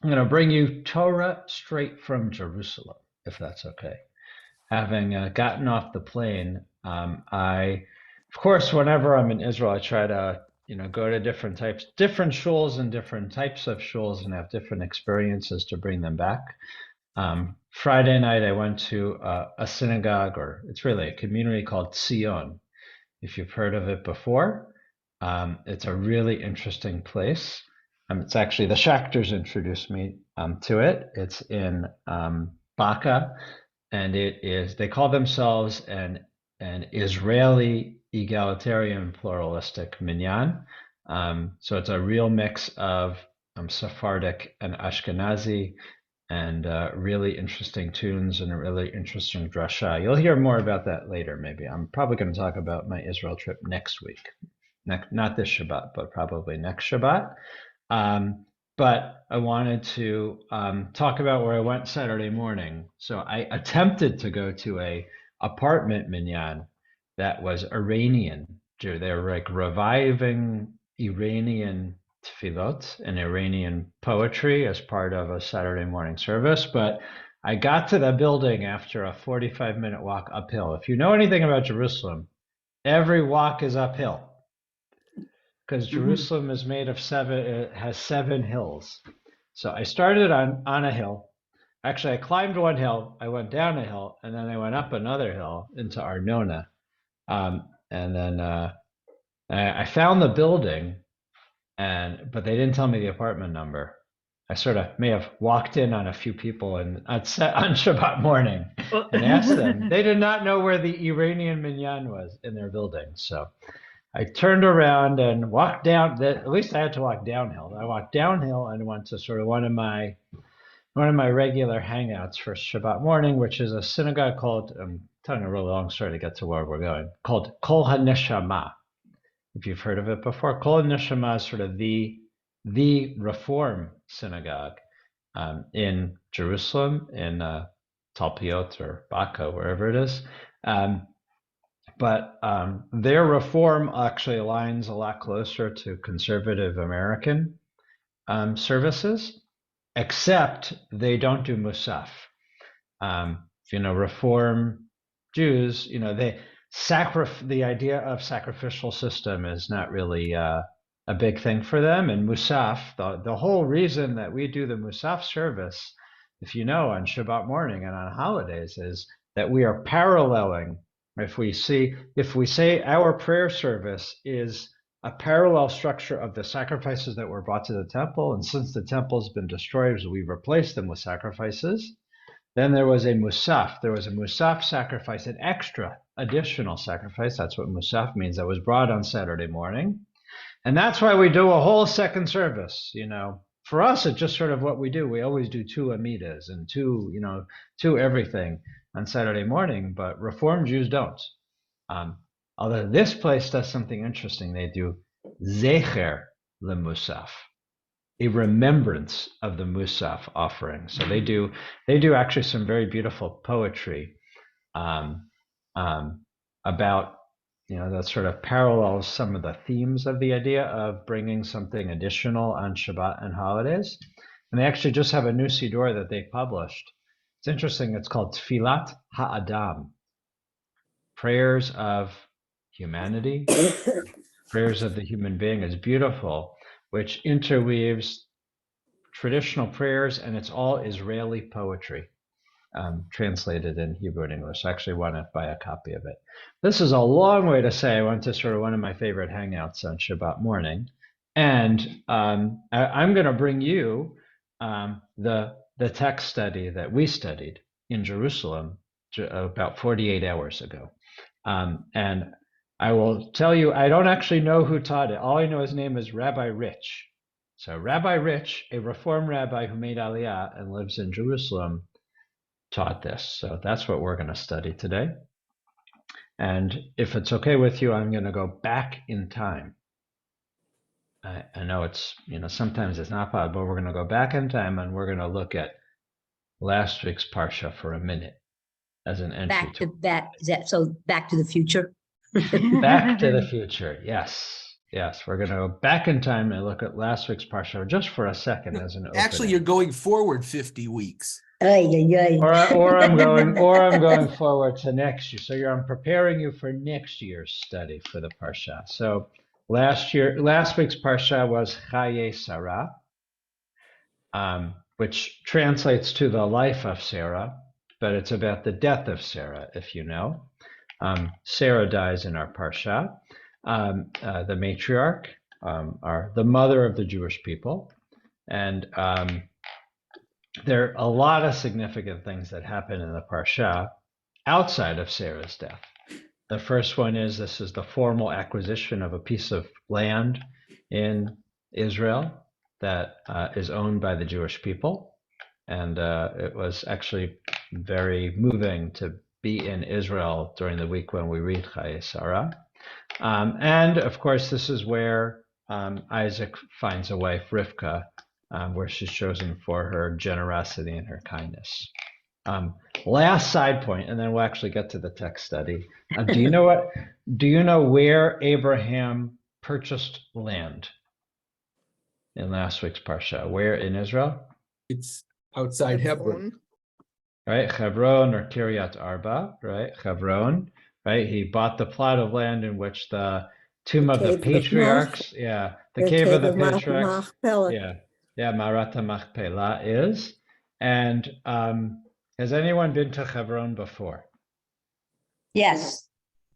I'm going to bring you Torah straight from Jerusalem, if that's okay. Having gotten off the plane, of course, whenever I'm in Israel, I try to, go to different shuls and different types of shuls and have different experiences to bring them back. Friday night, I went to a synagogue, or it's really a community called Zion, if you've heard of it before. It's a really interesting place. It's actually the Shachters introduced me to it. It's in Baca, and they call themselves an Israeli egalitarian pluralistic minyan. So it's a real mix of Sephardic and Ashkenazi, and really interesting tunes and a really interesting drasha. You'll hear more about that later, maybe. I'm probably going to talk about my Israel trip next week. Not this Shabbat, but probably next Shabbat. But I wanted to talk about where I went Saturday morning. So I attempted to go to a apartment minyan that was Iranian Jew. They were like reviving Iranian tefillot and Iranian poetry as part of a Saturday morning service. But I got to the building after a 45-minute walk uphill. If you know anything about Jerusalem, every walk is uphill because Jerusalem is made of it has 7 hills. So I started on a hill. Actually, I climbed one hill, I went down a hill, and then I went up another hill into Arnona. And then I found the building, but they didn't tell me the apartment number. I sort of may have walked in on a few people on Shabbat morning and asked them. They did not know where the Iranian minyan was in their building. So I turned around and walked down. At least I had to walk downhill. I walked downhill and went to sort of one of my regular hangouts for Shabbat morning, which is a synagogue called, I'm telling a really long story to get to where we're going, called Kol HaNeshama. If you've heard of it before, Kol HaNeshama is sort of the Reform synagogue in Jerusalem, in Talpiot or Baca, wherever it is. But their reform actually aligns a lot closer to conservative American services, except they don't do Musaf. Reform Jews, the idea of sacrificial system is not really a big thing for them. And Musaf, the whole reason that we do the Musaf service, if you know, on Shabbat morning and on holidays, is that we are paralleling. If we say our prayer service is a parallel structure of the sacrifices that were brought to the temple, and since the temple's been destroyed, we replaced them with sacrifices. Then there was a musaf. There was a musaf sacrifice, an extra, additional sacrifice. That's what musaf means. That was brought on Saturday morning, and that's why we do a whole second service. For us, it's just sort of what we do. We always do 2 amidas and 2 everything on Saturday morning, but Reform Jews don't. Although this place does something interesting. They do zecher lemusaf, a remembrance of the Musaf offering. So they do actually some very beautiful poetry about, that sort of parallels some of the themes of the idea of bringing something additional on Shabbat and holidays. And they actually just have a new siddur that they published. It's interesting. It's called Tfilat Ha'adam, prayers of humanity, prayers of the human being. Is beautiful, which interweaves traditional prayers, and it's all Israeli poetry, translated in Hebrew and English. I actually want to buy a copy of it. This is a long way to say I went to sort of one of my favorite hangouts on Shabbat morning, and I'm going to bring you the text study that we studied in Jerusalem about 48 hours ago. And I will tell you, I don't actually know who taught it. All I know his name is Rabbi Rich. So Rabbi Rich, a Reform rabbi who made Aliyah and lives in Jerusalem, taught this. So that's what we're going to study today. And if it's okay with you, I'm going to go back in time. I know it's, sometimes it's not possible, but we're going to go back in time and we're going to look at last week's Parsha for a minute as an entry. Back to the future? Back to the future, yes. Yes, we're going to go back in time and look at last week's parsha just for a second as an Actually, you're opening. going forward 50 weeks. Or I'm going forward to next year. So I'm preparing you for next year's study for the parsha. So last week's parsha was Chaye Sarah, which translates to the life of Sarah, but it's about the death of Sarah, if you know. Sarah dies in our parsha. The matriarch, the mother of the Jewish people, and there are a lot of significant things that happen in the parsha outside of Sarah's death. The first one is this is the formal acquisition of a piece of land in Israel that is owned by the Jewish people. And it was actually very moving to be in Israel during the week when we read Chaye Sarah. And of course, this is where Isaac finds a wife, Rivka, where she's chosen for her generosity and her kindness. Last side point, and then we'll actually get to the text study. Do you know where Abraham purchased land in last week's parsha? Where in Israel? It's outside Hebron. Right, Hebron or Kiryat Arba, right? Hebron, right? He bought the plot of land in which the tomb of the patriarchs, the cave of the patriarchs, Marata Machpelah is. And has anyone been to Hebron before? Yes,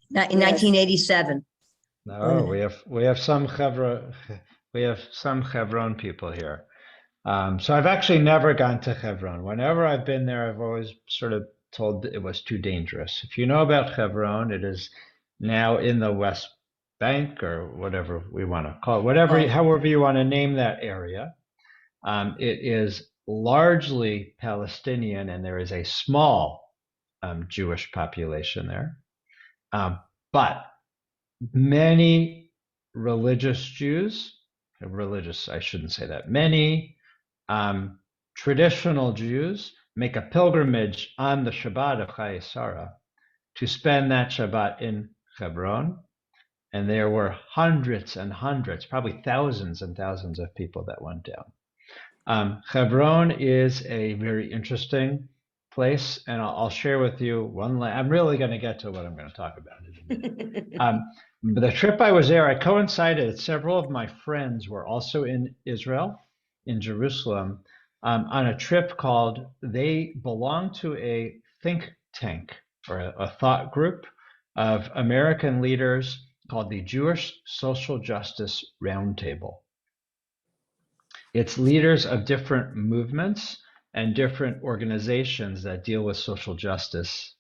in 1987. No, we have some Hebron people here. So I've actually never gone to Hebron. Whenever I've been there, I've always sort of told it was too dangerous. If you know about Hebron, it is now in the West Bank or whatever we want to call it, however you want to name that area. It is largely Palestinian, and there is a small Jewish population there. But many religious Jews, I shouldn't say that, many traditional Jews make a pilgrimage on the Shabbat of Chaye Sarah to spend that Shabbat in Hebron. And there were hundreds and hundreds, probably thousands and thousands of people that went down. Hebron is a very interesting place, and I'll share with you I'm really going to get to what I'm going to talk about in a minute. But the trip I was there, I coincided. Several of my friends were also in Israel, in Jerusalem, on a trip they belong to a think tank or a thought group of American leaders called the Jewish Social Justice Roundtable. It's leaders of different movements and different organizations that deal with social justice.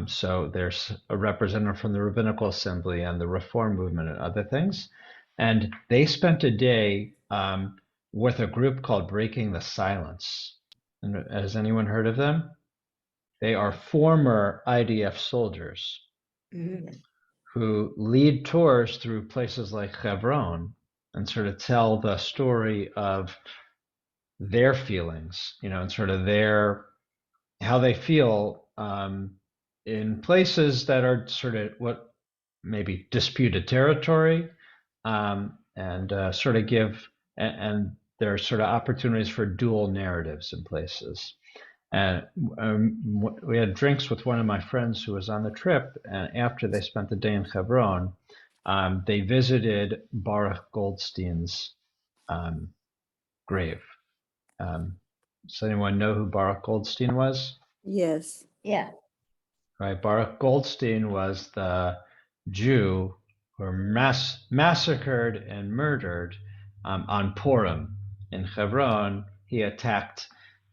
So there's a representative from the Rabbinical Assembly and the Reform Movement and other things. And they spent a day with a group called Breaking the Silence. And has anyone heard of them? They are former IDF soldiers who lead tours through places like Hebron and sort of tell the story of their feelings, and sort of how they feel in places that are sort of what maybe disputed territory, and sort of and there are sort of opportunities for dual narratives in places. And we had drinks with one of my friends who was on the trip, and after they spent the day in Hebron, they visited Baruch Goldstein's grave. Does anyone know who Baruch Goldstein was? Yes. Yeah. Right, Baruch Goldstein was the Jew who were massacred and murdered on Purim in Hebron. He attacked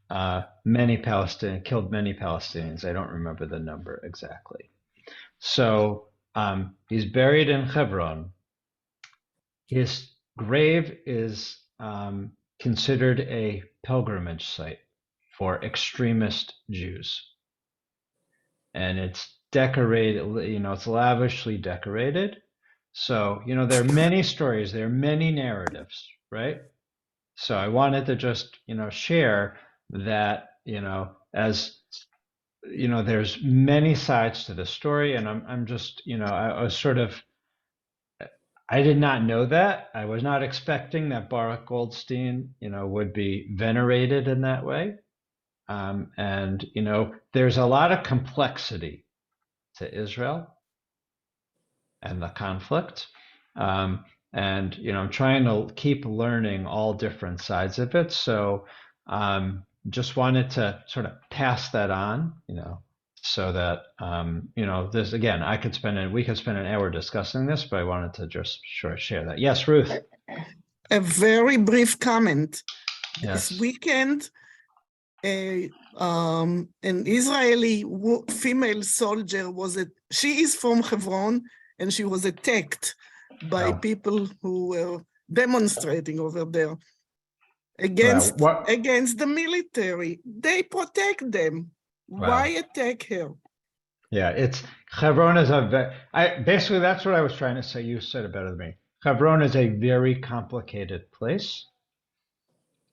killed many Palestinians. I don't remember the number exactly. So he's buried in Hebron. His grave is considered a pilgrimage site for extremist Jews. And it's decorated, it's lavishly decorated. So, there are many stories, there are many narratives, right? So I wanted to just, share that, as, there's many sides to the story, and I'm just, I was sort of, I did not know that. I was not expecting that Baruch Goldstein, would be venerated in that way. And, there's a lot of complexity to Israel and the conflict. And, I'm trying to keep learning all different sides of it. So just wanted to sort of pass that on, so that, this again, we could spend an hour discussing this, but I wanted to just share that. Yes, Ruth. A very brief comment. Yes. This weekend, an Israeli female soldier she is from Hebron, and she was attacked by people who were demonstrating over there against the military. They protect them. Why attack her? Yeah, Hebron is basically that's what I was trying to say. You said it better than me. Hebron is a very complicated place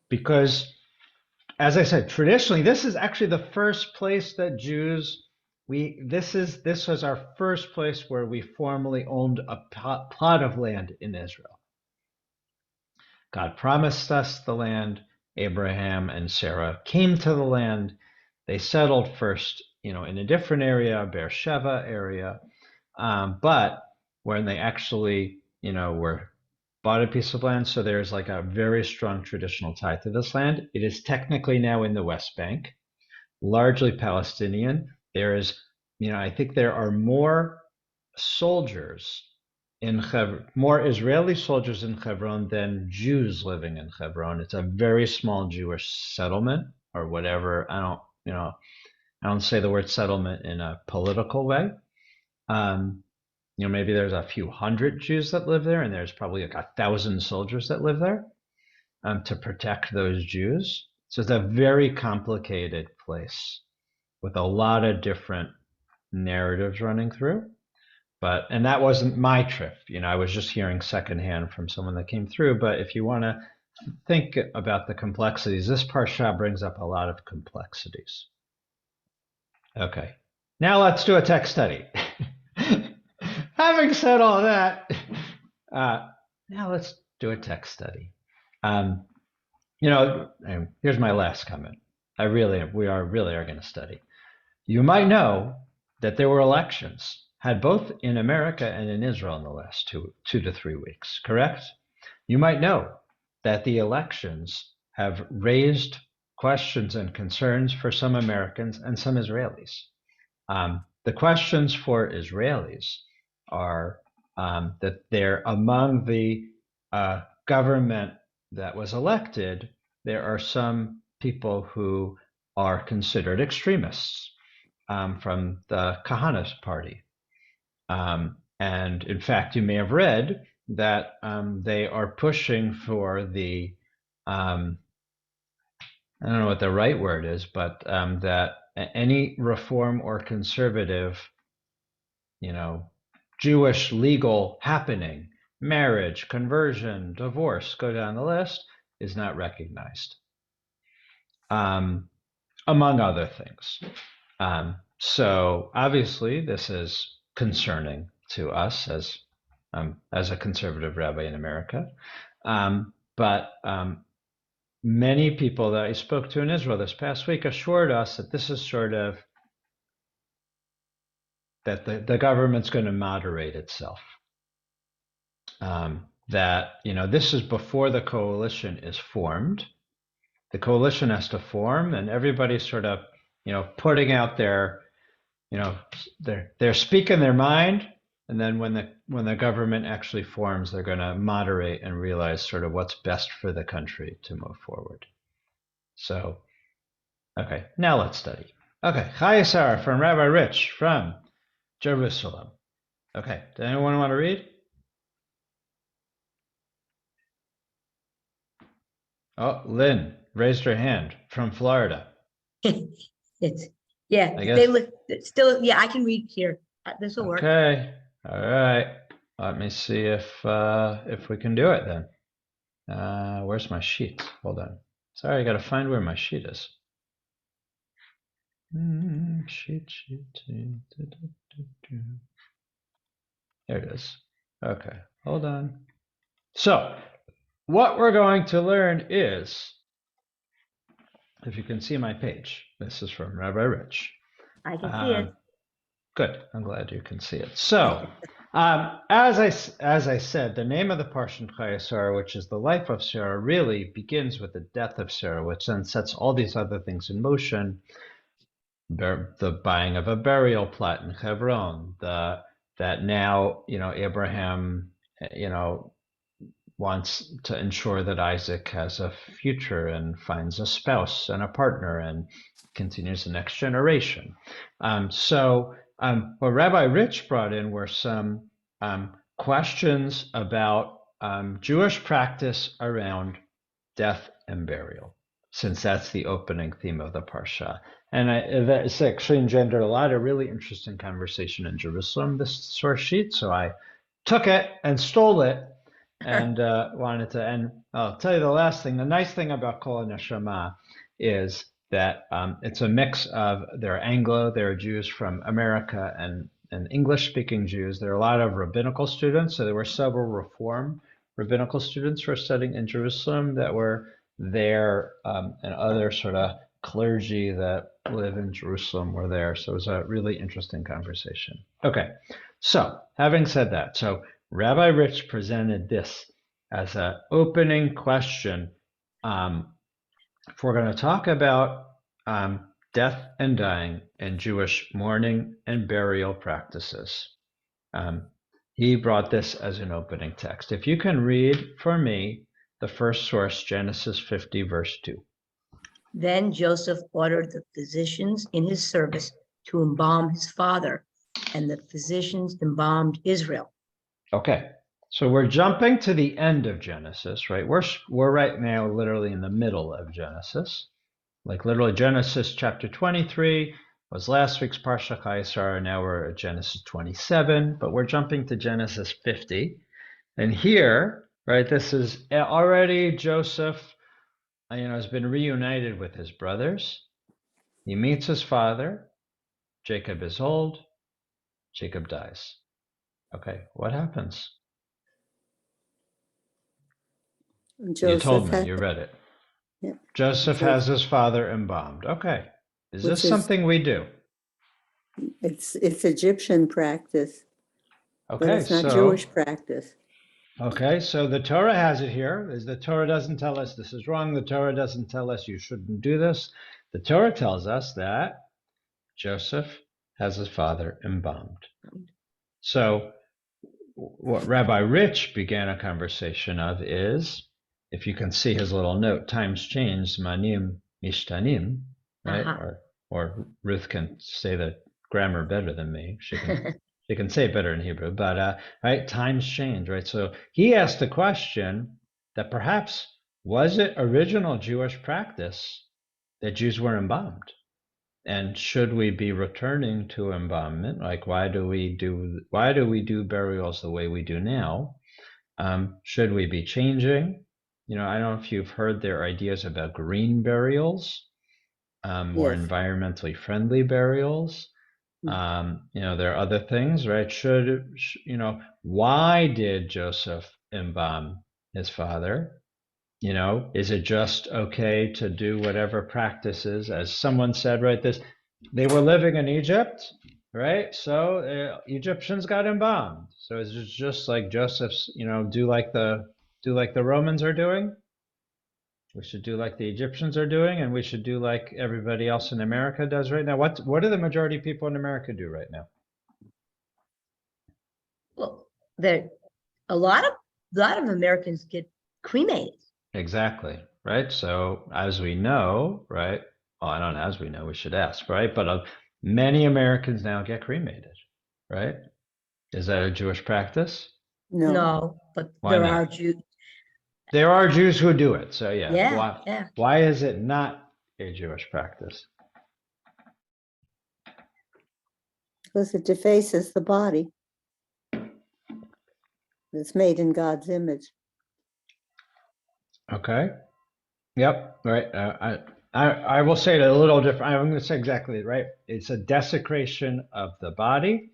because, as I said, traditionally, this is actually the first place that this was our first place where we formally owned a plot of land in Israel. God promised us the land. Abraham and Sarah came to the land. They settled first, in a different area, Beersheba area. But when they actually, were bought a piece of land, so there's like a very strong traditional tie to this land. It is technically now in the West Bank, largely Palestinian. There is, I think there are more soldiers in Hebron, more Israeli soldiers in Hebron than Jews living in Hebron. It's a very small Jewish settlement or whatever. I don't say the word settlement in a political way. Maybe there's a few hundred Jews that live there, and there's probably like 1,000 soldiers that live there to protect those Jews. So it's a very complicated place with a lot of different narratives running through. And that wasn't my trip. I was just hearing secondhand from someone that came through. But if you want to think about the complexities, this parsha brings up a lot of complexities. Okay, now let's do a text study. Having said all that, now let's do a text study. Here's my last comment. We really are going to study. You might know that there were elections had both in America and in Israel in the last 2 to 3 weeks, correct? You might know that the elections have raised questions and concerns for some Americans and some Israelis. The questions for Israelis are that they're among the government that was elected, there are some people who are considered extremists from the Kahana's party. And in fact, you may have read that they are pushing for the, I don't know what the right word is, but that any reform or conservative, Jewish legal happening, marriage, conversion, divorce, go down the list, is not recognized, among other things. So obviously this is concerning to us as a conservative rabbi in America. But many people that I spoke to in Israel this past week assured us that this is sort of, that the government's going to moderate itself. That, this is before the coalition is formed. The coalition has to form, and everybody's sort of, putting out their, they're speaking their mind, and then when the government actually forms, they're going to moderate and realize sort of what's best for the country to move forward. So, okay, now let's study. Okay, Chaya Sarah from Rabbi Rich from Jerusalem. Okay, does anyone want to read? Oh, Lynn raised her hand from Florida. Yeah, they look still. Yeah, I can read here. This will work. Okay, all right. Let me see if we can do it then. Where's my sheet? Hold on. Sorry, I got to find where my sheet is. Sheet. There it is. Okay, hold on. So, what we're going to learn is, if you can see my page, this is from Rabbi Rich. I can see it. Good. I'm glad you can see it. So, as I said, the name of the Parshat Chayei Sarah, which is the life of Sarah, really begins with the death of Sarah, which then sets all these other things in motion. The buying of a burial plot in Hebron, that now, Abraham, wants to ensure that Isaac has a future and finds a spouse and a partner and continues the next generation. What Rabbi Rich brought in were some questions about Jewish practice around death and burial, since that's the opening theme of the Parsha. And it's actually engendered a lot of really interesting conversation in Jerusalem, this source sheet. So I took it and stole it and wanted to. And I'll tell you the last thing. The nice thing about Kol Neshama is that it's a mix of, there are Jews from America and English-speaking Jews. There are a lot of rabbinical students. So there were several Reform rabbinical students who were studying in Jerusalem that were there, and other sort of clergy that live in Jerusalem were there. So it was a really interesting conversation. Okay, so having said that, so Rabbi Rich presented this as an opening question. If we're going to talk about death and dying and Jewish mourning and burial practices, he brought this as an opening text. If you can read for me the first source, Genesis 50, verse 2. Then Joseph ordered the physicians in his service to embalm his father, and the physicians embalmed Israel. Okay, so we're jumping to the end of Genesis, right? We're right now literally in the middle of Genesis. Like literally Genesis chapter 23 was last week's Parsha Chayei Sarah. Now we're at Genesis 27, but we're jumping to Genesis 50. And here, right, this is already Joseph, has been reunited with his brothers. He meets his father. Jacob is old. Jacob dies. Okay, what happens? You told me, you read it. Yeah. Joseph has his father embalmed. Okay. Is this something we do? It's Egyptian practice, but Okay, it's not so Jewish practice. okay, so the Torah has it here. The Torah doesn't tell us this is wrong. The Torah doesn't tell us you shouldn't do this. The Torah tells us that Joseph has his father embalmed. So what Rabbi Rich began a conversation of is, if you can see his little note, times change, zmanim mishtanim, right? Or Ruth can say the grammar better than me. She can say it better in Hebrew, but right, times change, right? So he asked the question that perhaps, was it original Jewish practice that Jews were embalmed? And should we be returning to embalmment? Like, why do we do burials the way we do now? Should we be changing? I don't know if you've heard their ideas about green burials, more Yes. environmentally friendly burials. There are other things, right? Why did Joseph embalm his father? Is it just okay to do whatever practices, as someone said, right? They were living in Egypt, right? So Egyptians got embalmed. So is it just like Joseph's, do like the Romans are doing? We should do like the Egyptians are doing, and we should do like everybody else in America does right now. What do the majority of people in America do right now? Well, a lot of Americans get cremated. Exactly, right? So as we know, right? Well, I don't know, as we know, we should ask, right? But many Americans now get cremated, right? Is that a Jewish practice? No, but Why there not? are Jews. There are Jews who do it. So yeah. Yeah. Why is it not a Jewish practice? Because it defaces the body. It's made in God's image. Okay. Yep. Right. I will say it a little different. I'm going to say exactly right. It's a desecration of the body,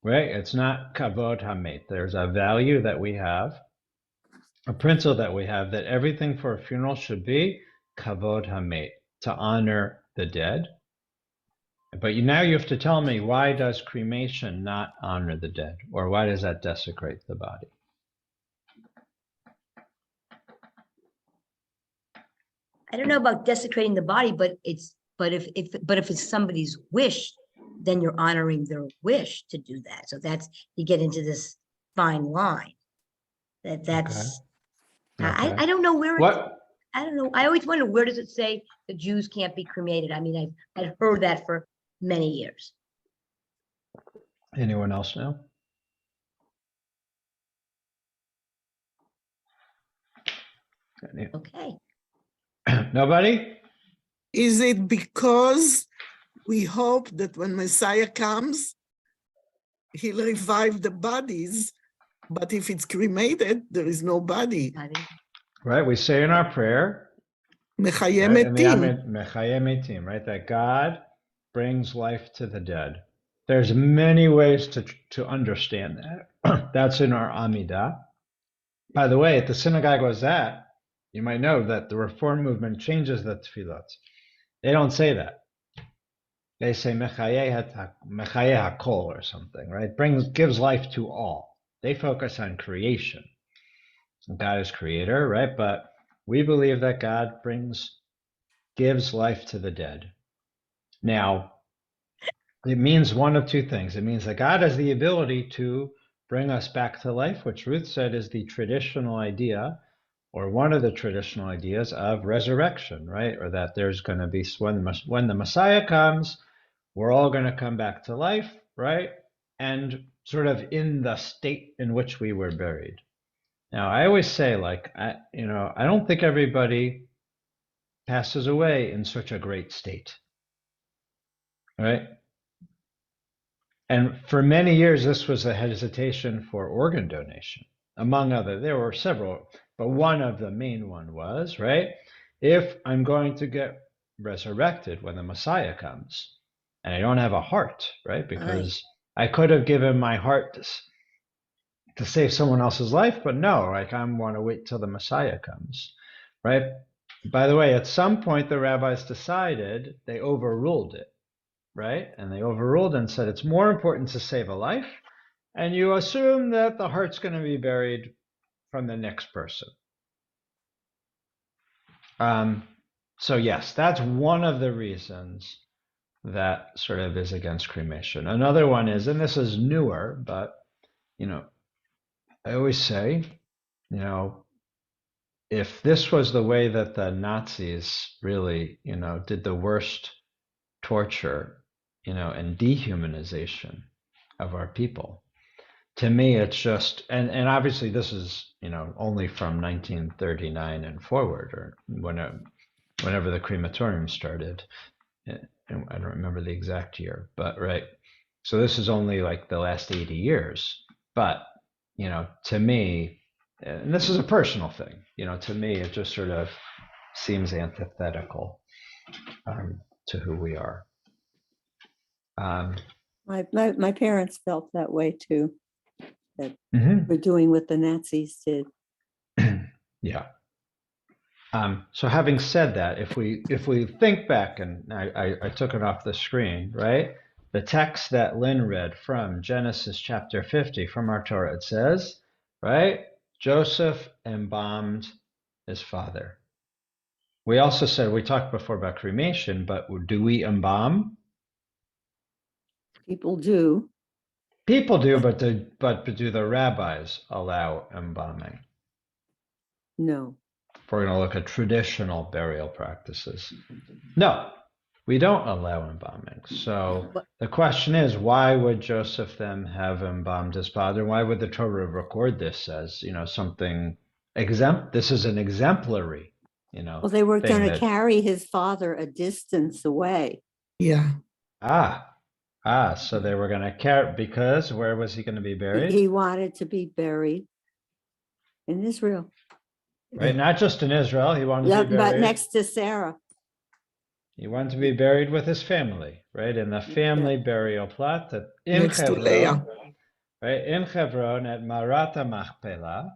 right? It's not kavod hamet. There's a value that we have, a principle that we have, that everything for a funeral should be kavod hamet, to honor the dead. But now you have to tell me, why does cremation not honor the dead? Or why does that desecrate the body? I don't know about desecrating the body, but if it's somebody's wish, then you're honoring their wish to do that. So you get into this fine line. That's Okay. I don't know where What? I don't know. I always wonder, where does it say the Jews can't be cremated? I mean, I've heard that for many years. Anyone else know? Okay. Nobody? Is it because we hope that when Messiah comes, he'll revive the bodies, but if it's cremated, there is no body. Right, we say in our prayer, Mechayeh right, metim. Mechayeh metim, right, that God brings life to the dead. There's many ways to understand that. That's in our Amidah. By the way, at the synagogue was that, you might know that the Reform movement changes the tefillot. They don't say that. They say Mechayeh Hakol or something, right? Gives life to all. They focus on creation. God is creator, right? But we believe that God gives life to the dead. Now, it means one of two things. It means that God has the ability to bring us back to life, which Ruth said is the traditional idea, or one of the traditional ideas of resurrection, right? Or that there's going to be, when the Messiah comes, we're all going to come back to life, right? And sort of in the state in which we were buried. Now, I always say, I don't think everybody passes away in such a great state, right? And for many years, this was a hesitation for organ donation, among other. There were several, but one of the main one was, right? If I'm going to get resurrected when the Messiah comes, and I don't have a heart, right? Because I could have given my heart to save someone else's life, but no, I want to wait till the Messiah comes, right? By the way, at some point, the rabbis decided, they overruled it, right? And they overruled and said it's more important to save a life, and you assume that the heart's going to be buried from the next person. So yes, that's one of the reasons that sort of is against cremation. Another one is, and this is newer, but I always say, if this was the way that the Nazis really, did the worst torture, and dehumanization of our people, to me, it's just, and obviously this is, only from 1939 and forward, or whenever the crematorium started. And I don't remember the exact year, but right. So this is only like the last 80 years. But, to me, and this is a personal thing, to me, it just sort of seems antithetical to who we are. My parents felt that way too, that we're doing what the Nazis did. Yeah. So having said that, if we think back, and I took it off the screen, right? The text that Lynn read from Genesis chapter 50 from our Torah, it says, right? Joseph embalmed his father. We also said, we talked before about cremation, but do we embalm? People do. People do, but do the rabbis allow embalming? No. If we're going to look at traditional burial practices. No, we don't allow embalming. So the question is, why would Joseph then have embalmed his father? Why would the Torah record this as, something exempt? This is an exemplary, Well, they were going to carry his father a distance away. Yeah. So they were going to carry, because where was he going to be buried? He wanted to be buried in Israel. Right, not just in Israel. He wanted to be buried, but next to Sarah. He wanted to be buried with his family, right, in the family burial plot that in next to Leah. right, in Hebron at Marata Machpelah,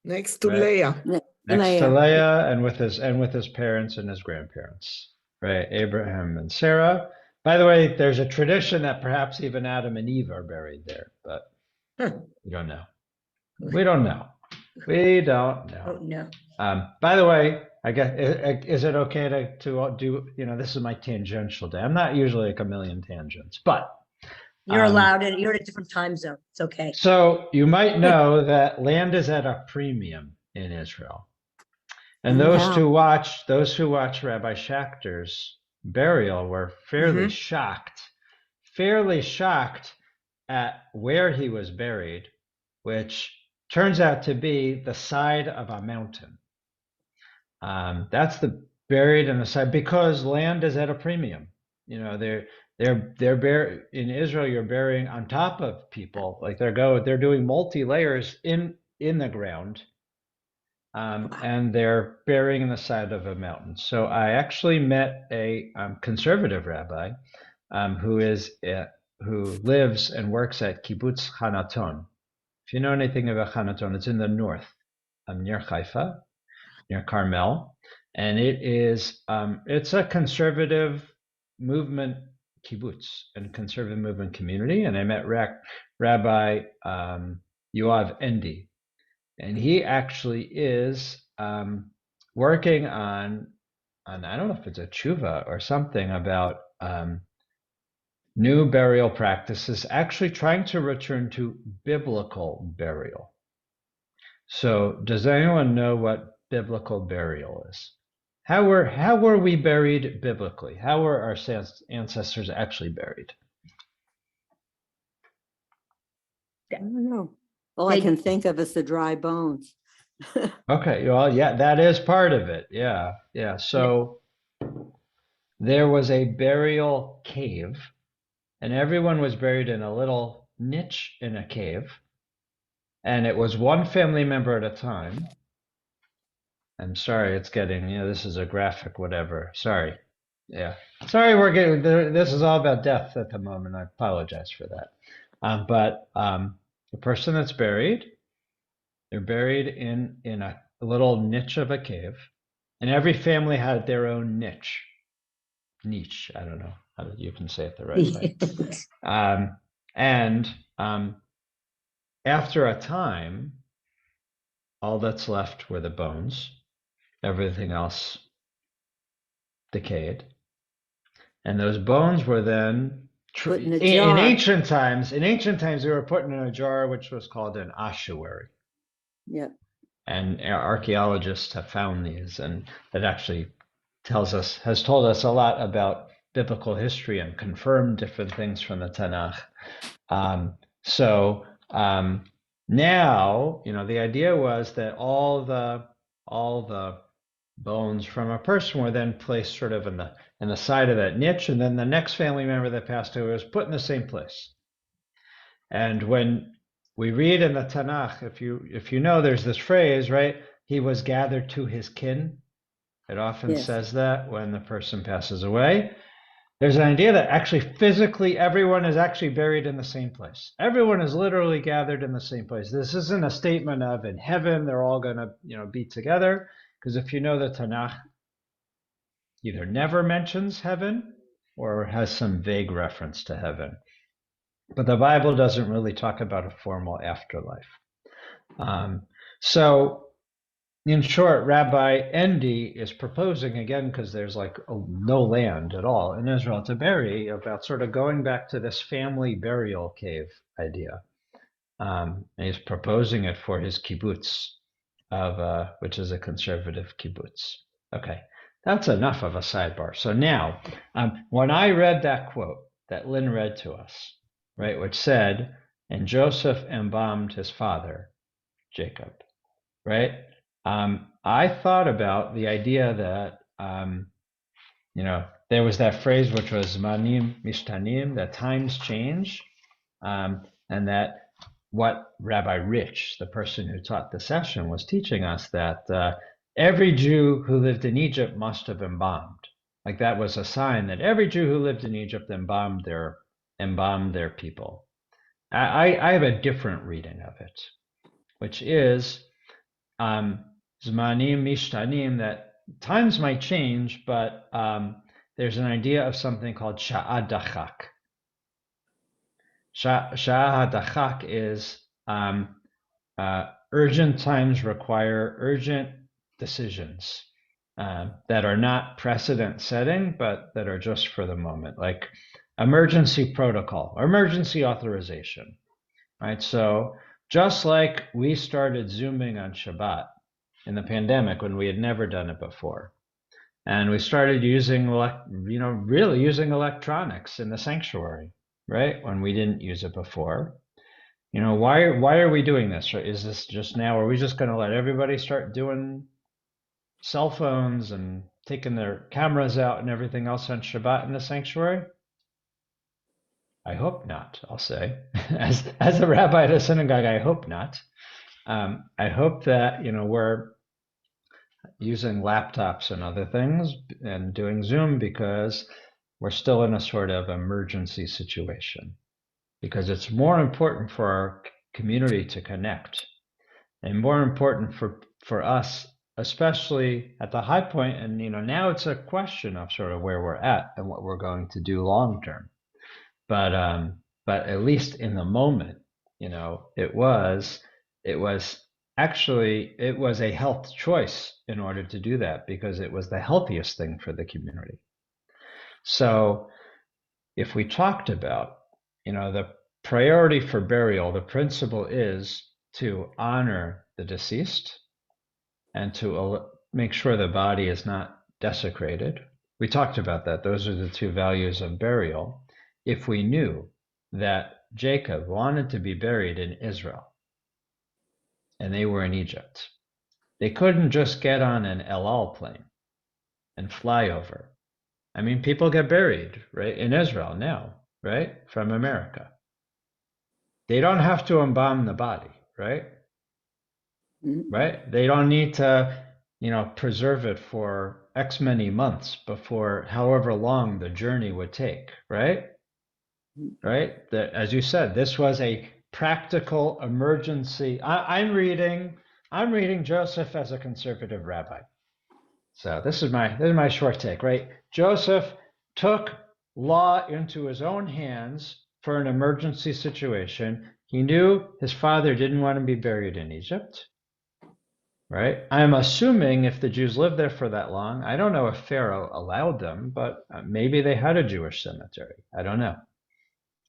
Next to right, Leah. next to Leah. Leah, and with his parents and his grandparents, right, Abraham and Sarah. By the way, there's a tradition that perhaps even Adam and Eve are buried there, but we don't know. We don't know. We don't know. Oh, no. By the way, I guess, is it okay to do, this is my tangential day. I'm not usually like a million tangents, but You're allowed it. You're in a different time zone. It's okay. so you might know that land is at a premium in Israel. And those who watch Rabbi Schachter's burial were fairly shocked at where he was buried, which turns out to be the side of a mountain. That's buried in the side because land is at a premium. They're in Israel. You're burying on top of people, like they're doing multi-layers in the ground, and they're burying in the side of a mountain. So I actually met a conservative rabbi who lives and works at Kibbutz Hanaton. If you know anything about Hanaton, it's in the north, near Haifa, near Carmel, and it's a conservative movement kibbutz and conservative movement community. And I met Rabbi Yoav Endi, and he actually is working on I don't know if it's a tshuva or something about new burial practices, actually trying to return to biblical burial. So does anyone know what biblical burial is? How were we buried biblically? How were our ancestors actually buried? I don't know. All I can think of is the dry bones. Okay, well, yeah, that is part of it. Yeah. So there was a burial cave, and everyone was buried in a little niche in a cave, and it was one family member at a time. I'm sorry, it's getting, this is a graphic, whatever. Sorry. Yeah. Sorry, this is all about death at the moment. I apologize for that. But the person that's buried, they're buried in a little niche of a cave, and every family had their own niche. Niche, I don't know how you can say it the right way. And after a time, all that's left were the bones. Everything else decayed. And those bones were then in ancient times, they were put in a jar which was called an ossuary. Yep. And archaeologists have found these, and that actually has told us a lot about biblical history and confirmed different things from the Tanakh. Now, the idea was that all the bones from a person were then placed sort of in the side of that niche, and then the next family member that passed away was put in the same place. And when we read in the Tanakh, if you know, there's this phrase, right? He was gathered to his kin. It often says that when the person passes away. There's an idea that actually physically everyone is actually buried in the same place. Everyone is literally gathered in the same place. This isn't a statement of in heaven they're all going to be together, because if you know the Tanakh either never mentions heaven or has some vague reference to heaven. But the Bible doesn't really talk about a formal afterlife. So in short, Rabbi Endi is proposing, again, because there's no land at all in Israel to bury, about sort of going back to this family burial cave idea. And he's proposing it for his kibbutz, which is a conservative kibbutz. Okay, that's enough of a sidebar. So now, when I read that quote that Lynn read to us, right, which said, and Joseph embalmed his father, Jacob, right? I thought about the idea that, there was that phrase which was manim mishtanim, that times change, and that what Rabbi Rich, the person who taught the session, was teaching us, that every Jew who lived in Egypt must have embalmed. Like that was a sign that every Jew who lived in Egypt embalmed their people. I have a different reading of it, which is zmanim mishtanim, that times might change, but there's an idea of something called sha'ad dachak. Sha'ad dachak is urgent times require urgent decisions that are not precedent setting, but that are just for the moment, like emergency protocol or emergency authorization, right? So just like we started Zooming on Shabbat in the pandemic when we had never done it before, and we started using, really using electronics in the sanctuary, right? When we didn't use it before. Why are we doing this? Or is this just now? Are we just going to let everybody start doing cell phones and taking their cameras out and everything else on Shabbat in the sanctuary? I hope not, I'll say. As a rabbi at a synagogue, I hope not. I hope that, we're using laptops and other things and doing Zoom because we're still in a sort of emergency situation. Because it's more important for our community to connect and more important for us, especially at the high point. And, now it's a question of sort of where we're at and what we're going to do long term. But at least in the moment, it was a health choice in order to do that because it was the healthiest thing for the community. So if we talked about, the priority for burial, the principle is to honor the deceased and to make sure the body is not desecrated. We talked about that. Those are the two values of burial. If we knew that Jacob wanted to be buried in Israel and they were in Egypt, they couldn't just get on an El Al plane and fly over. I mean, people get buried, right, in Israel now, right, from America. They don't have to embalm the body, right? Mm-hmm. Right? They don't need to, preserve it for X many months before however long the journey would take, right? Right? As you said, this was a practical emergency. I'm reading Joseph as a conservative rabbi. So this is my short take, right? Joseph took law into his own hands for an emergency situation. He knew his father didn't want to be buried in Egypt, right? I'm assuming if the Jews lived there for that long, I don't know if Pharaoh allowed them, but maybe they had a Jewish cemetery. I don't know.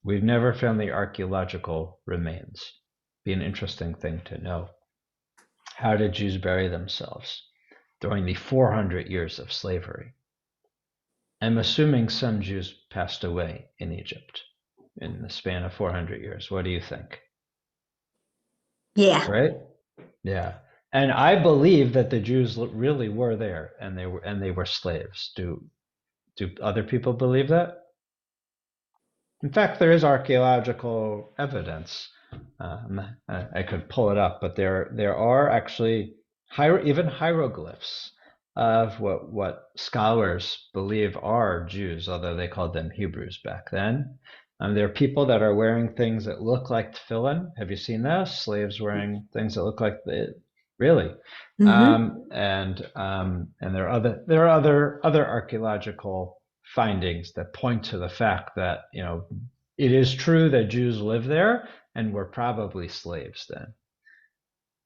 We've never found the archaeological remains. Be an interesting thing to know. How did Jews bury themselves during the 400 years of slavery? I'm assuming some Jews passed away in Egypt in the span of 400 years. What do you think? Yeah. Right? Yeah. And I believe that the Jews really were there and they were slaves. Do other people believe that? In fact, there is archaeological evidence. I could pull it up, but there are actually even hieroglyphs of what scholars believe are Jews, although they called them Hebrews back then. There are people that are wearing things that look like tefillin. Have you seen those? Slaves wearing things that look like really. Mm-hmm. And there are other archaeological findings that point to the fact that it is true that Jews live there and were probably slaves then.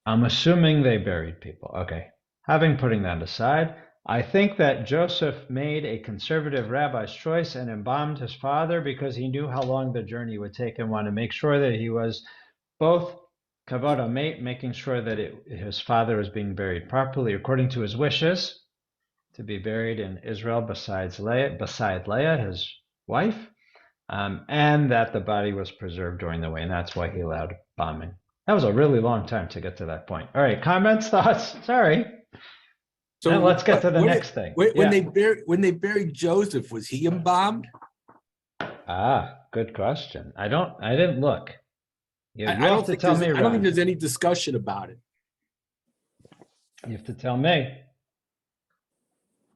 I'm assuming they buried people. Okay. Having putting that aside, I think that Joseph made a conservative rabbi's choice and embalmed his father because he knew how long the journey would take and wanted to make sure that he was both kavod hamet, making sure that his father was being buried properly according to his wishes, to be buried in Israel beside Leah, his wife, and that the body was preserved during the way, and that's why he allowed bombing. That was a really long time to get to that point. All right, comments, thoughts? Sorry. So now let's get to the next thing. When they buried Joseph, was he embalmed? Good question. I didn't look. You have to tell me. I don't think there's any discussion about it. You have to tell me.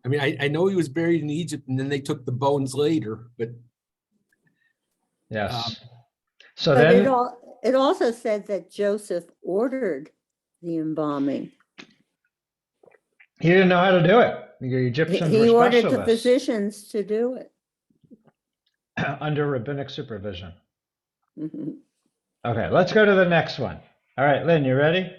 I mean, I know he was buried in Egypt, and then they took the bones later. But yes. So But then, it also said that Joseph ordered the embalming. he didn't know how to do it. The Egyptians He were ordered the specialists physicians to do it. under rabbinic supervision. Mhm. Okay, let's go to the next one. All right, Lynn, you ready?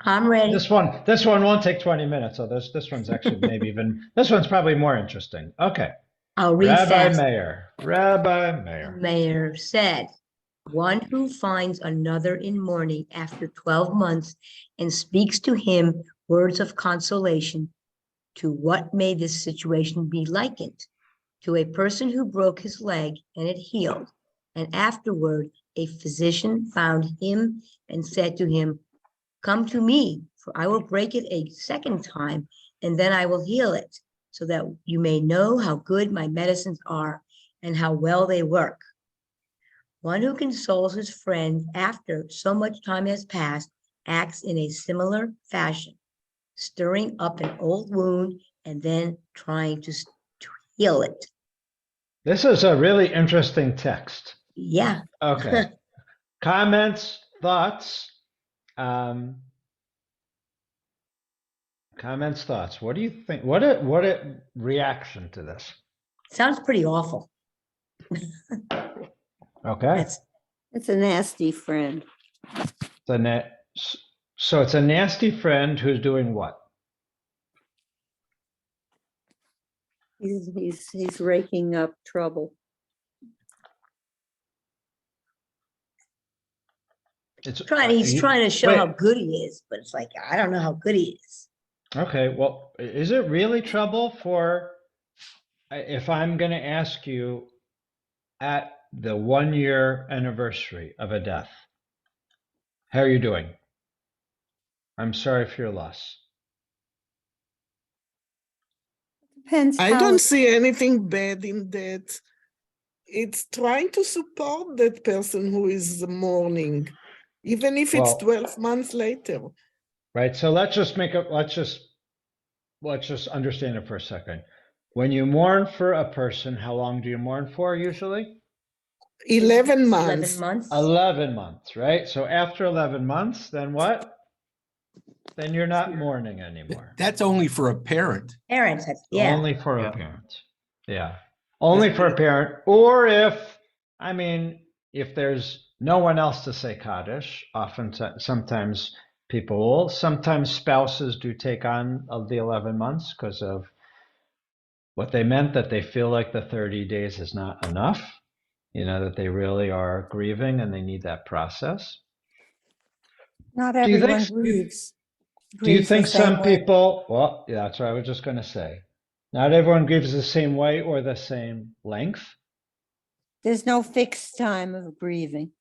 I'm ready. This one won't take 20 minutes. So this one's actually maybe even, this one's probably more interesting. Okay. I'll read Rabbi fast. Meir. Mayor said, one who finds another in mourning after 12 months and speaks to him words of consolation, to what may this situation be likened? To a person who broke his leg and it healed, and afterward a physician found him and said to him, come to me, for I will break it a second time, and then I will heal it, so that you may know how good my medicines are and how well they work. One who consoles his friend after so much time has passed acts in a similar fashion, stirring up an old wound and then trying to heal it. This is a really interesting text. Yeah. Okay. Comments, thoughts? Comments, thoughts. What do you think? What a reaction to this? Sounds pretty awful. Okay. It's a nasty friend. So it's a nasty friend who's doing what? He's raking up trouble. He's trying to show how good he is, but it's like, I don't know how good he is. Okay, well, is it really trouble for, if I'm going to ask you at the 1-year anniversary of a death, how are you doing? I'm sorry for your loss. Depends. I don't see anything bad in that. It's trying to support that person who is mourning, even if it's 12 months later. Right. So let's just understand it for a second. When you mourn for a person, how long do you mourn for usually? 11 months. 11 months. 11 months, right? So after 11 months, then what? Then you're not mourning anymore. That's only for a parent. Parents, yeah. Only for a parent. Yeah. Only for a parent. Or if there's no one else to say Kaddish, sometimes people will. Sometimes spouses do take on the 11 months because of what they meant, that they feel like the 30 days is not enough, that they really are grieving and they need that process. Not everyone grieves. Do you think some people, well, yeah, that's what I was just going to say. Not everyone grieves the same way or the same length. There's no fixed time of grieving.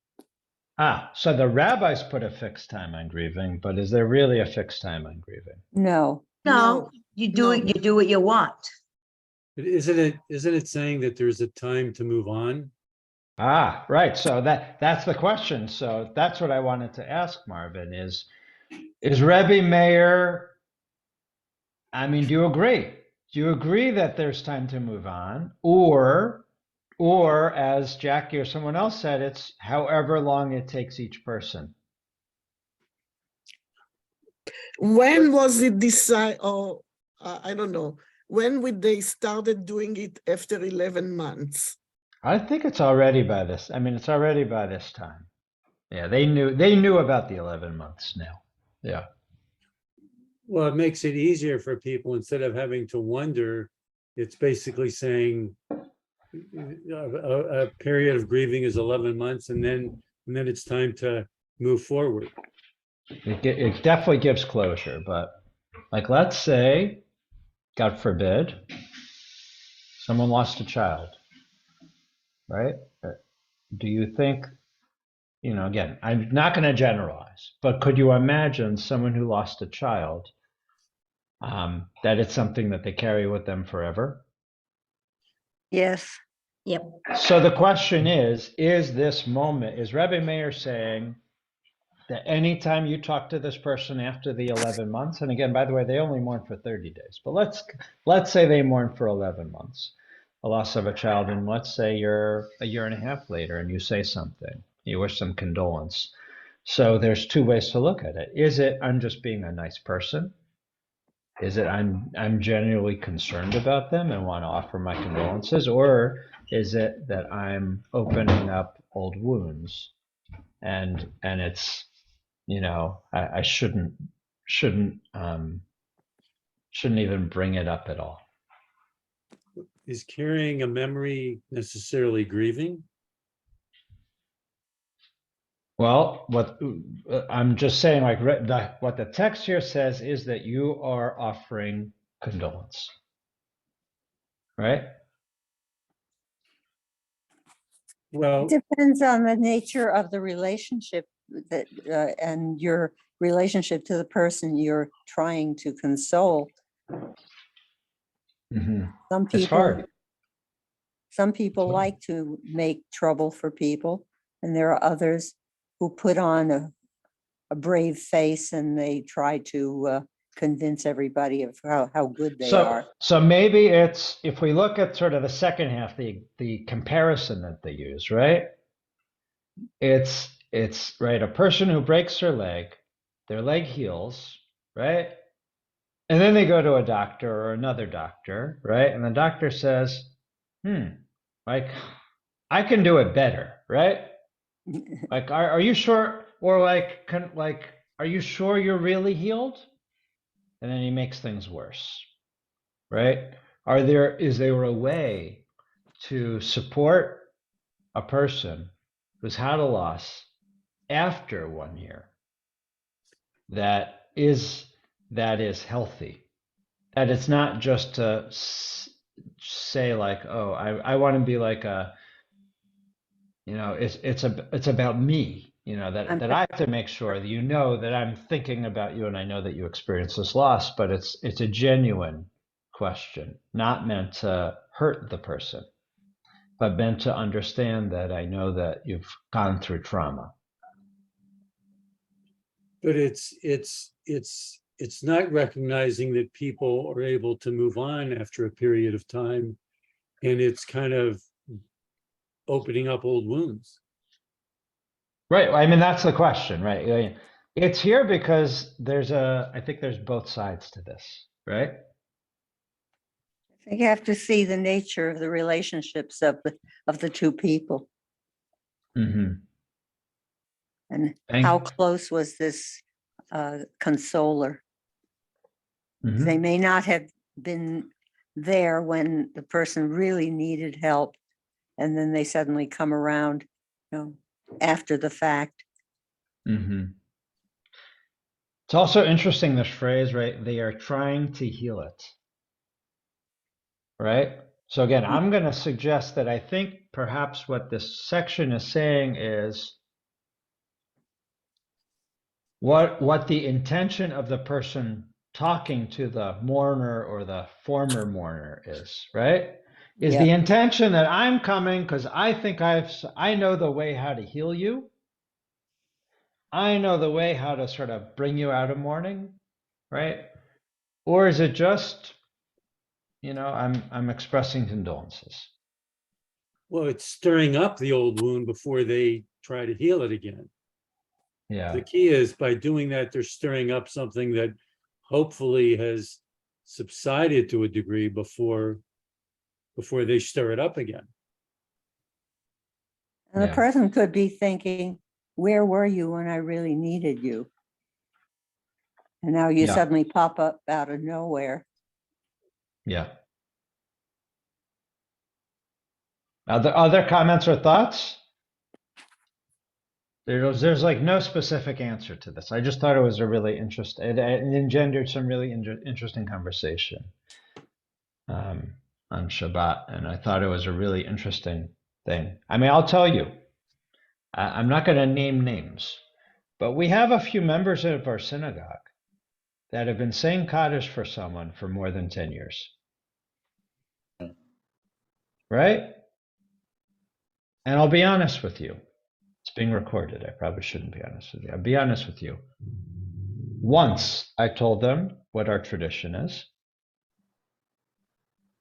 So the rabbis put a fixed time on grieving, but is there really a fixed time on grieving? No. You do what you want. But isn't it saying that there's a time to move on? Right. So that's the question. So that's what I wanted to ask, Marvin, is Rabbi Meir, do you agree? Do you agree that there's time to move on? Or as Jackie or someone else said, it's however long it takes each person? When was it decided? I don't know. When would they started doing it after 11 months? I think it's already by this. It's already by this time. Yeah, they knew about the 11 months now. Yeah. Well, it makes it easier for people instead of having to wonder. It's basically saying a period of grieving is 11 months, and then it's time to move forward. It definitely gives closure, but let's say, God forbid, someone lost a child, right? Do you think, again, I'm not going to generalize, but could you imagine someone who lost a child, that it's something that they carry with them forever? Yes. Yep. So the question is Rabbi Meir saying that anytime you talk to this person after the 11 months, and again, by the way, they only mourn for 30 days, but let's say they mourn for 11 months, the loss of a child, and let's say you're a year and a half later and you say something. You wish them condolence. So there's two ways to look at it. Is it I'm just being a nice person? Is it I'm genuinely concerned about them and want to offer my condolences? Or is it that I'm opening up old wounds and it's, I shouldn't even bring it up at all. Is carrying a memory necessarily grieving? Well, what I'm just saying, like what the text here says is that you are offering condolence, right? Well, It depends on the nature of the relationship that and your relationship to the person you're trying to console. Mm-hmm. Some It's hard. people like to make trouble for people, and there are others who put on a brave face and they try to convince everybody of how good they are. So maybe it's, if we look at sort of the second half, the comparison that they use, right? It's right, a person who breaks their leg heals, right? And then they go to a doctor or another doctor, right? And the doctor says, like, I can do it better, right? Like, are you sure? Or are you sure you're really healed? And then he makes things worse, right? Is there a way to support a person who's had a loss after 1 year that is healthy? That it's not just to say like, oh, I want to be like it's about me, that I have to make sure that that I'm thinking about you and I know that you experienced this loss, but it's a genuine question, not meant to hurt the person, but meant to understand that I know that you've gone through trauma. but it's not recognizing that people are able to move on after a period of time, and it's kind of opening up old wounds. Right. I mean, that's the question, right? It's here because I think there's both sides to this, right? I think you have to see the nature of the relationships of the two people. Mm-hmm. And how close was this consoler? Mm-hmm. They may not have been there when the person really needed help, and then they suddenly come around, after the fact. Mm-hmm. It's also interesting, this phrase, right? They are trying to heal it, right? So again, I'm going to suggest that I think perhaps what this section is saying is what the intention of the person talking to the mourner or the former mourner is, right? Is the intention that I'm coming because I think I know the way how to heal you. I know the way how to sort of bring you out of mourning, right? Or is it just, I'm expressing condolences? Well, it's stirring up the old wound before they try to heal it again. Yeah. The key is, by doing that, they're stirring up something that hopefully has subsided to a degree before they stir it up again. And the person could be thinking, where were you when I really needed you? And now you suddenly pop up out of nowhere. Yeah. Other comments or thoughts? There's like no specific answer to this. I just thought it was a really interesting, it engendered some really interesting conversation on Shabbat. And I thought it was a really interesting thing. I mean, I'll tell you, I'm not going to name names, but we have a few members of our synagogue that have been saying Kaddish for someone for more than 10 years. Right? And I'll be honest with you. It's being recorded. I probably shouldn't be honest with you. I'll be honest with you. Once I told them what our tradition is,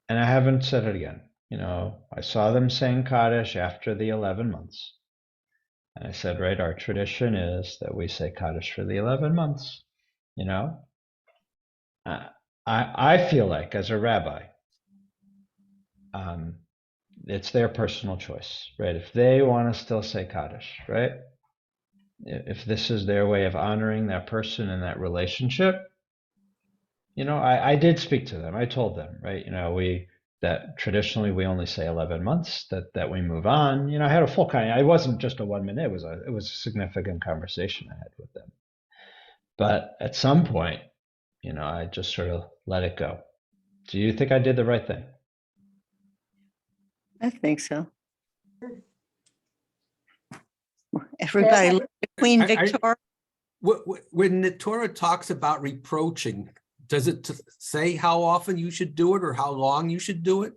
and I haven't said it again. I saw them saying Kaddish after the 11 months. And I said, right, our tradition is that we say Kaddish for the 11 months, you know? I feel like as a rabbi, it's their personal choice, right? If they want to still say Kaddish, right? If this is their way of honoring that person and that relationship, you know, I did speak to them. I told them, right? You know, that traditionally we only say 11 months, that we move on. You know, I had a full it wasn't just a 1 minute, it was a significant conversation I had with them. But at some point, you know, I just sort of let it go. Do you think I did the right thing? I think so. Everybody look at Queen Victoria. When the Torah talks about reproaching, does it say how often you should do it or how long you should do it?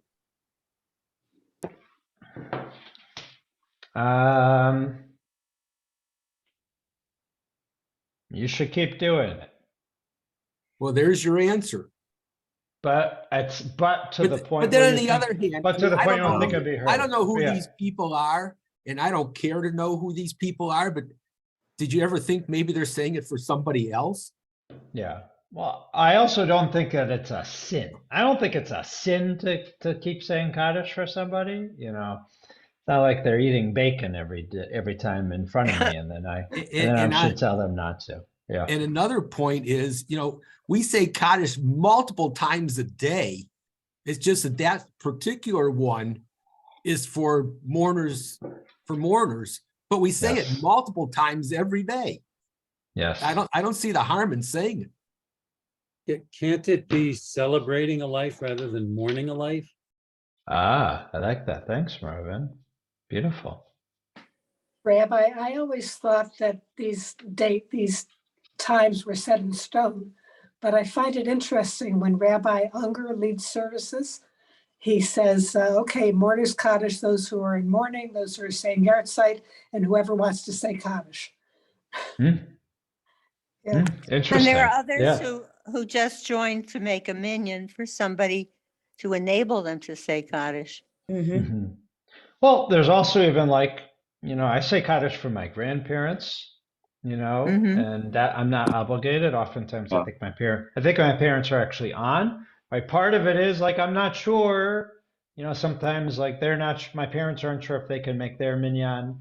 You should keep doing it. Well, there's your answer. But to the point. But then on the other hand, but to the point, you don't think it'd be heard. I don't know who Yeah. these people are, and I don't care to know who these people are. But did you ever think maybe they're saying it for somebody else? Yeah. Well, I also don't think that it's a sin. I don't think it's a sin to keep saying Kaddish for somebody. You know, it's not like they're eating bacon every time in front of me, and then I should tell them not to. Yeah. And another point is, you know, we say Kaddish multiple times a day. It's just that particular one is for mourners, but we say it multiple times every day. Yes. I don't see the harm in saying it. Can't it be celebrating a life rather than mourning a life? I like that. Thanks, Marvin. Beautiful. Rabbi, I always thought that these times were set in stone, but I find it interesting when Rabbi Unger leads services. He says, okay, mourners Kaddish, those who are in mourning, those who are saying Yartzeit, and whoever wants to say Kaddish. Yeah. Interesting. And there are others who just joined to make a minyan for somebody to enable them to say Kaddish. Mm-hmm. Well, there's also even like, you know, I say Kaddish for my grandparents, you know, and that I'm not obligated. Oftentimes I think my parents are actually on. Right. Part of it is like, I'm not sure, you know, sometimes like my parents aren't sure if they can make their minyan.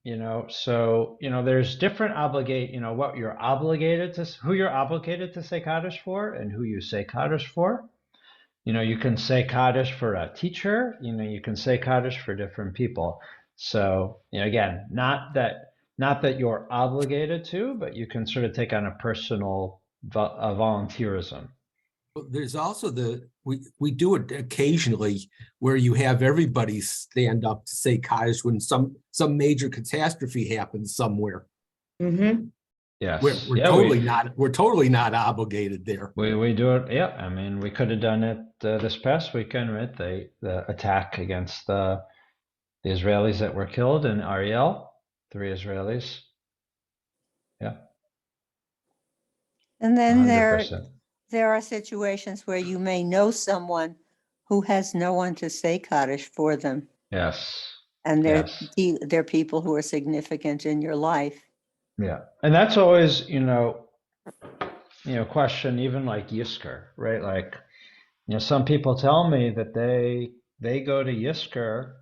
You know, so, you know, there's different you know, who you're obligated to say Kaddish for and who you say Kaddish for. You know, you can say Kaddish for a teacher, you know, you can say Kaddish for different people. So, you know, again, not that you're obligated to, but you can sort of take on a personal volunteerism. There's also we do it occasionally where you have everybody stand up to say Kaddish when some major catastrophe happens somewhere. Mm-hmm. Yes. We're totally not obligated there. We do it. Yeah. I mean, we could have done it this past weekend, right? The attack against the Israelis that were killed in Ariel, 3 Israelis. Yeah. And then 100%. there are situations where you may know someone who has no one to say Kaddish for them. Yes. And they're people who are significant in your life. Yeah. And that's always, you know, question even like Yisker, right? Like, you know, some people tell me that they go to Yisker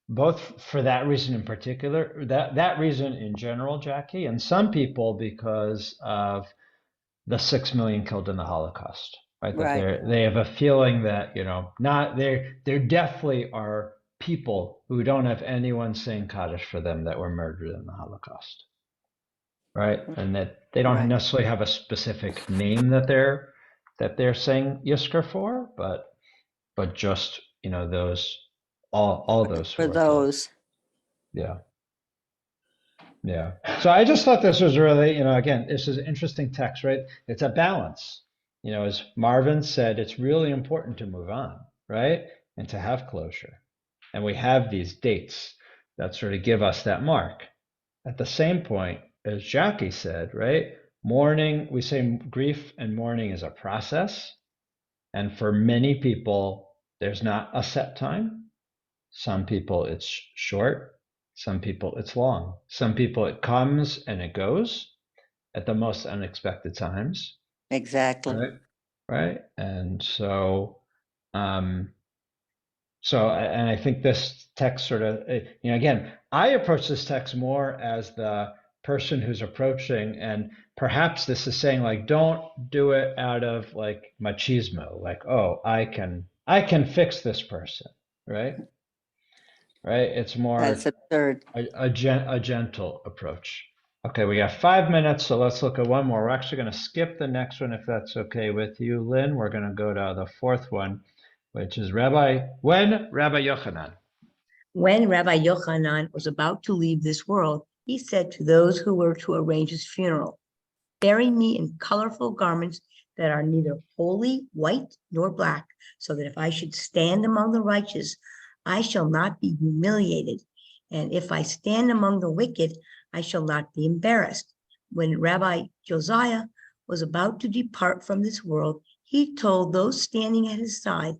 both for that reason in particular, that reason in general, Jackie, and some people because of the 6 million killed in the Holocaust, right? That they have a feeling that, you know, there definitely are people who don't have anyone saying Kaddish for them that were murdered in the Holocaust, right? And that they don't necessarily have a specific name that they're saying Yisker for, but just, you know, those all those for those. Yeah. Yeah. So I just thought this was really, you know, again, this is an interesting text, right? It's a balance. You know, as Marvin said, it's really important to move on, right? And to have closure. And we have these dates that sort of give us that mark. At the same point, as Jackie said, right? Mourning, we say grief and mourning is a process. And for many people, there's not a set time. Some people it's short. Some people it's long. Some people it comes and it goes at the most unexpected times. Exactly. Right. Right. And so, and I think this text sort of, again, I approach this text more as the person who's approaching, and perhaps this is saying like, don't do it out of like machismo, like, oh, I can fix this person, right? Right. It's more That's absurd. a gentle approach. Okay, we got 5 minutes, so let's look at one more. We're actually going to skip the next one if that's okay with you, Lynn. We're going to go to the fourth one, which is Rabbi Yochanan. When Rabbi Yochanan was about to leave this world, he said to those who were to arrange his funeral, "Bury me in colorful garments that are neither wholly white nor black, so that if I should stand among the righteous, I shall not be humiliated. And if I stand among the wicked, I shall not be embarrassed." When Rabbi Josiah was about to depart from this world, he told those standing at his side,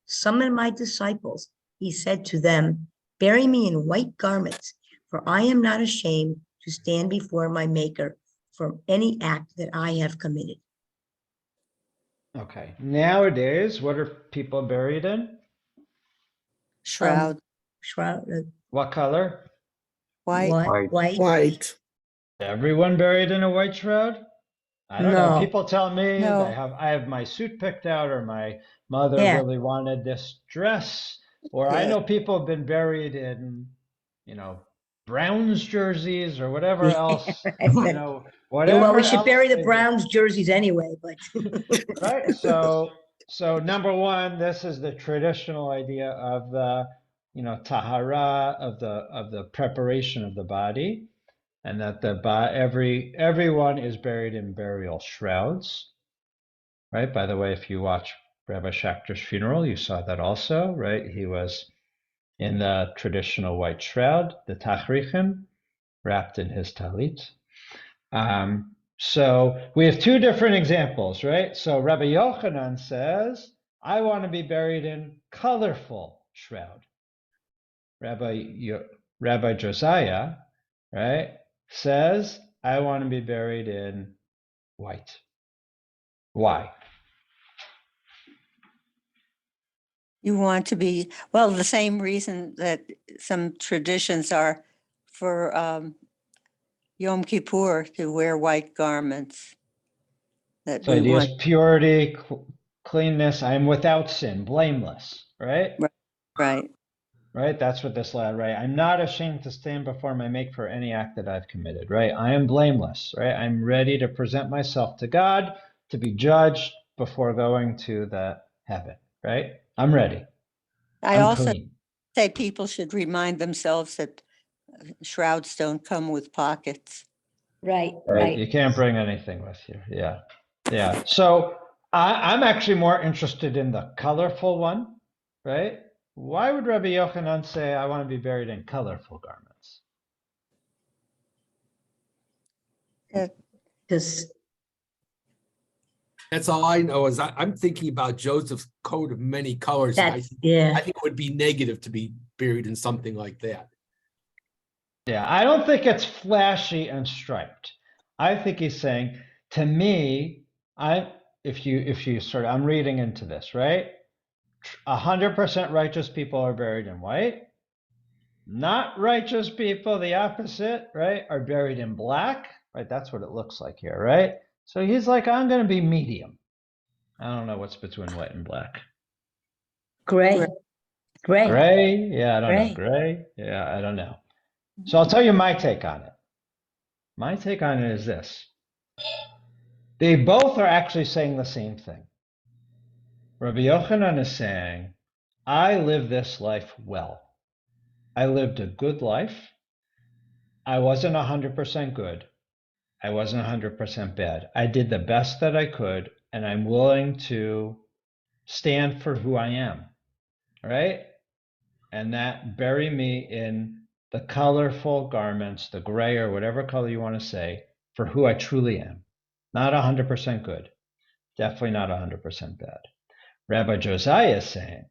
"Summon my disciples." He said to them, "Bury me in white garments, for I am not ashamed to stand before my Maker for any act that I have committed." Okay, nowadays, what are people buried in? Shroud. Shroud, What color? White. White. Everyone buried in a white shroud? I don't know. No. People tell me No. I have my suit picked out, or my mother Yeah. really wanted this dress, or I Yeah. know people have been buried in, Browns jerseys or whatever else, Yeah, whatever well, we should else bury the they do. Browns jerseys anyway, but Right. So number one, this is the traditional idea of the, tahara, of the preparation of the body, and that everyone is buried in burial shrouds. Right. By the way, if you watch Rabbi Schachter's funeral, you saw that also. Right. He was in the traditional white shroud, the tachrichim, wrapped in his talit. So we have two different examples, right? So Rabbi Yochanan says, I want to be buried in colorful shroud. Rabbi Josiah, right, says, I want to be buried in white. Why? You want to be, well, the same reason that some traditions are for Yom Kippur to wear white garments. That So we ideas, want, purity, cleanness, I am without sin, blameless, right? right? Right? That's what this lad, right? I'm not ashamed to stand before my Maker for any act that I've committed, right? I am blameless, right? I'm ready to present myself to God to be judged before going to the heaven, right? I'm ready. I I'm also clean. say people should remind themselves that shrouds don't come with pockets. right. You can't bring anything with you. Yeah. Yeah. So I'm actually more interested in the colorful one, right? Why would Rabbi Yochanan say, I want to be buried in colorful garments? Because That's all I know is I'm thinking about Joseph's coat of many colors. And I that's, think yeah, it would be negative to be buried in something like that. Yeah, I don't think it's flashy and striped. I think he's saying, to me, if you sort of, I'm reading into this, right? 100% righteous people are buried in white. Not righteous people, the opposite, right, are buried in black, right? That's what it looks like here, right? So he's like, I'm going to be medium. I don't know what's between white and black. gray. Gray? Yeah, I don't know. Gray. Gray? Yeah, I don't know. So I'll tell you my take on it. My take on it is this. They both are actually saying the same thing. Rabbi Yochanan is saying, I live this life well. I lived a good life. I wasn't 100% good. I wasn't 100% bad. I did the best that I could, and I'm willing to stand for who I am, right? And that bury me in the colorful garments, the gray or whatever color you want to say, for who I truly am. Not 100% good. Definitely not 100% bad. Rabbi Josiah is saying,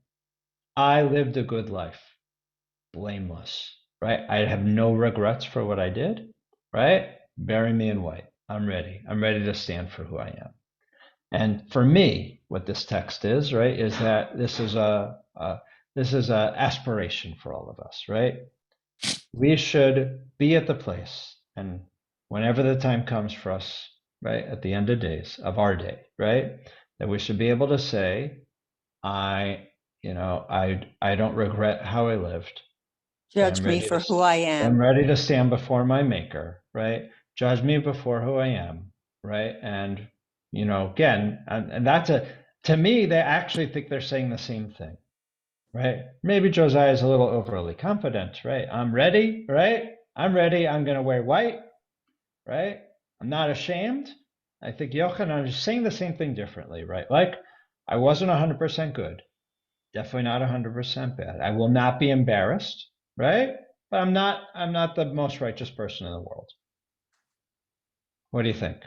I lived a good life, blameless, right? I have no regrets for what I did, right? Bury me in white. I'm ready. I'm ready to stand for who I am. And for me, what this text is, right, is that this is a aspiration for all of us, right? We should be at the place, and whenever the time comes for us, right, at the end of days of our day, right, that we should be able to say, I don't regret how I lived. Judge me for who I I'm am. ready to stand before my maker, right? Judge me before who I am, right? And again, and that's to me, they actually think they're saying the same thing, right? Maybe Josiah is a little overly confident, right? I'm ready, right? I'm ready. I'm going to wear white, right? I'm not ashamed. I think Yochanan is saying the same thing differently, right? Like, I wasn't 100% good. Definitely not 100% bad. I will not be embarrassed, right? But I'm not the most righteous person in the world. What do you think?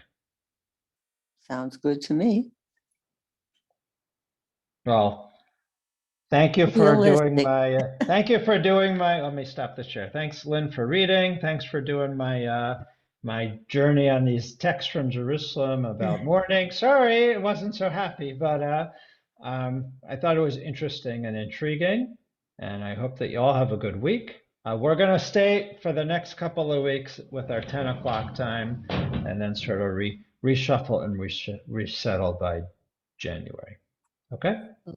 Sounds good to me. Well, thank you for doing Realistic. my, let me stop the share. Thanks, Lynn, for reading. Thanks for doing my journey on these texts from Jerusalem about mourning. Sorry, it wasn't so happy, but I thought it was interesting and intriguing, and I hope that you all have a good week. We're going to stay for the next couple of weeks with our 10 o'clock time, and then sort of reshuffle and resettle by January. Okay? Okay.